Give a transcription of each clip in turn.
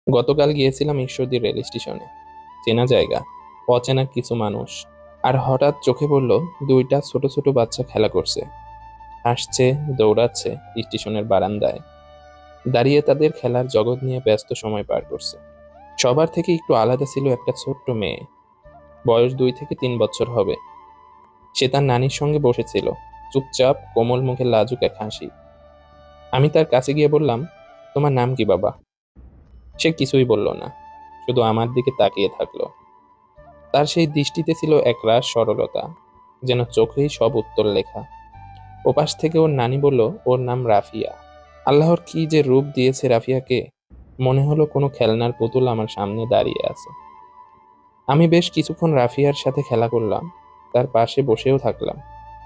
গতকাল গিয়েছিলাম ঈশ্বরদী রেল স্টেশনে। চেনা জায়গা, অচেনা কিছু মানুষ। আর হঠাৎ চোখে পড়ল দুইটা ছোট ছোট বাচ্চা খেলা করছে, হাসছে, দৌড়াচ্ছে স্টেশনের বারান্দায় দাঁড়িয়ে তাদের খেলার জগৎ নিয়ে ব্যস্ত সময় পার করছে। সবার থেকে একটু আলাদা ছিল একটা ছোট্ট মেয়ে, বয়স 2 থেকে 3 বছর হবে। সে তার নানির সঙ্গে বসেছিল, চুপচাপ, কোমল মুখে লাজুক এক হাসি। আমি তার কাছে গিয়ে বললাম, তোমার নাম কি বাবা? সে কিছুই বলল না, শুধু আমার দিকে তাকিয়ে থাকলো। তার সেই দৃষ্টিতে ছিল একরাশ সরলতা, যেন চোখেই সব উত্তর লেখা। ওপাশ থেকে ওর নানি বলল, ওর নাম রাফিয়া। আল্লাহর কি যে রূপ দিয়েছে রাফিয়াকে! মনে হলো কোনো খেলনার পুতুল আমার সামনে দাঁড়িয়ে আছে। আমি বেশ কিছুক্ষণ রাফিয়ার সাথে খেলা করলাম, তার পাশে বসেও থাকলাম।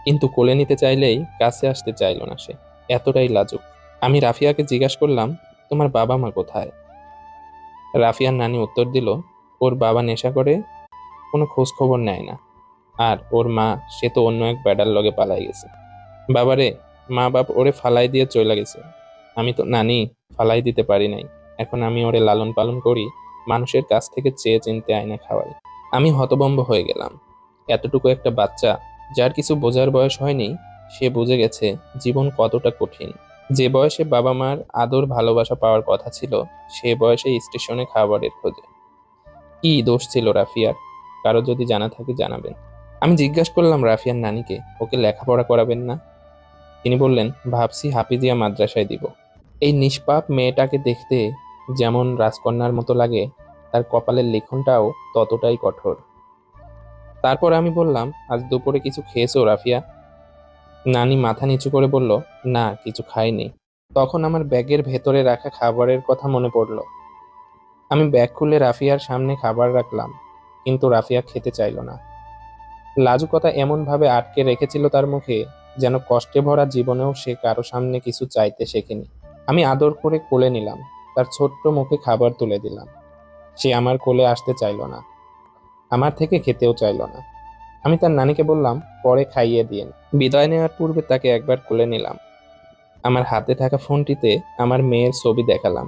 কিন্তু কোলে নিতে চাইলেই কাছে আসতে চাইল না সে, এতটাই লাজুক। আমি রাফিয়াকে জিজ্ঞাসা করলাম, তোমার বাবা মা কোথায়? রাফিয়ার নানি উত্তর দিল, ওর বাবা নেশা করে, কোনো খোঁজ খবর নেয় না। আর ওর মা, সে তো অন্য এক বেডার লগে পালাই গেছে। বাবারে, মা বাপ ওরে ফালাই দিয়ে চলে গেছে। আমি তো নানি ফালাই দিতে পারি নাই। এখন আমি ওরে লালন পালন করি, মানুষের কাছ থেকে চেয়ে চিনতে আয়না খাওয়াই। আমি হতভম্ব হয়ে গেলাম। এতটুকু একটা বাচ্চা, যার কিছু বোঝার বয়স হয়নি, সে বুঝে গেছে জীবন কতটা কঠিন। যে বয়সে বাবা মার আদর ভালোবাসা পাওয়ার কথা ছিল, সে বয়সে স্টেশনে খাবারের খোঁজে। কি দোষ ছিল রাফিয়ার? কারো যদি জানা থাকে জানাবেন। আমি জিজ্ঞাসা করলাম রাফিয়ার নানিকে, ওকে লেখাপড়া করাবেন না? তিনি বললেন, ভাবছি হাফিজিয়া মাদ্রাসায় দিব। এই নিষ্পাপ মেয়েটাকে দেখতে যেমন রাজকন্যার মতো লাগে, তার কপালের লিখনটাও ততটাই কঠোর। তারপর আমি বললাম, আজ দুপুরে কিছু খেয়েছো রাফিয়া? নানি মাথা নিচু করে বলল, না, কিছু খাইনি। তখন আমার ব্যাগের ভেতরে রাখা খাবারের কথা মনে পড়ল। আমি ব্যাগ খুলে রাফিয়ার সামনে খাবার রাখলাম, কিন্তু রাফিয়া খেতে চাইল না। লাজুকতা এমন ভাবে আটকে রেখেছিল তার মুখে, যেন কষ্টে ভরা জীবনেও সে কারো সামনে কিছু চাইতে শেখেনি। আমি আদর করে কোলে নিলাম, তার ছোট্ট মুখে খাবার তুলে দিলাম। সে আমার কোলে আসতে চাইল না, আমার থেকে খেতেও চাইল না। আমি তার নানিকে বললাম, পরে খাইয়ে দিয়েন। বিদায় নেওয়ার পূর্বে তাকে একবার কোলে নিলাম। আমার হাতে থাকা ফোনটিতে আমার মেয়ের ছবি দেখালাম।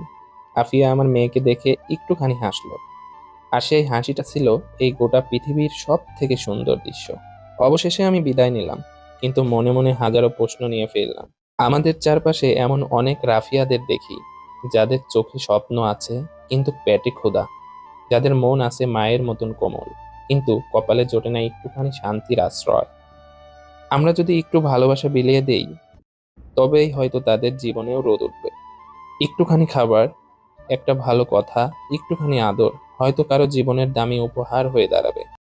আফিয়া আমার মেয়েকে দেখে একটুখানি হাসলো, আর সেই হাসিটা ছিল এই গোটা পৃথিবীর সব থেকে সুন্দর দৃশ্য। অবশেষে আমি বিদায় নিলাম, কিন্তু মনে মনে হাজারো প্রশ্ন নিয়ে ফেললাম। আমাদের চারপাশে এমন অনেক রাফিয়াদের দেখি, যাদের চোখে স্বপ্ন আছে কিন্তু পেটে ক্ষুধা, যাদের মন আছে মায়ের মতন কোমল, কিন্তু কপালে জোটে না একটুখানি শান্তির আশ্রয়। আমরা যদি একটু ভালোবাসা বিলিয়ে দেই, তবেই হয়তো তাদের জীবনেও রোদ উঠবে। একটুখানি খাবার, একটা ভালো কথা, একটুখানি আদর হয়তো কারো জীবনের দামি উপহার হয়ে দাঁড়াবে।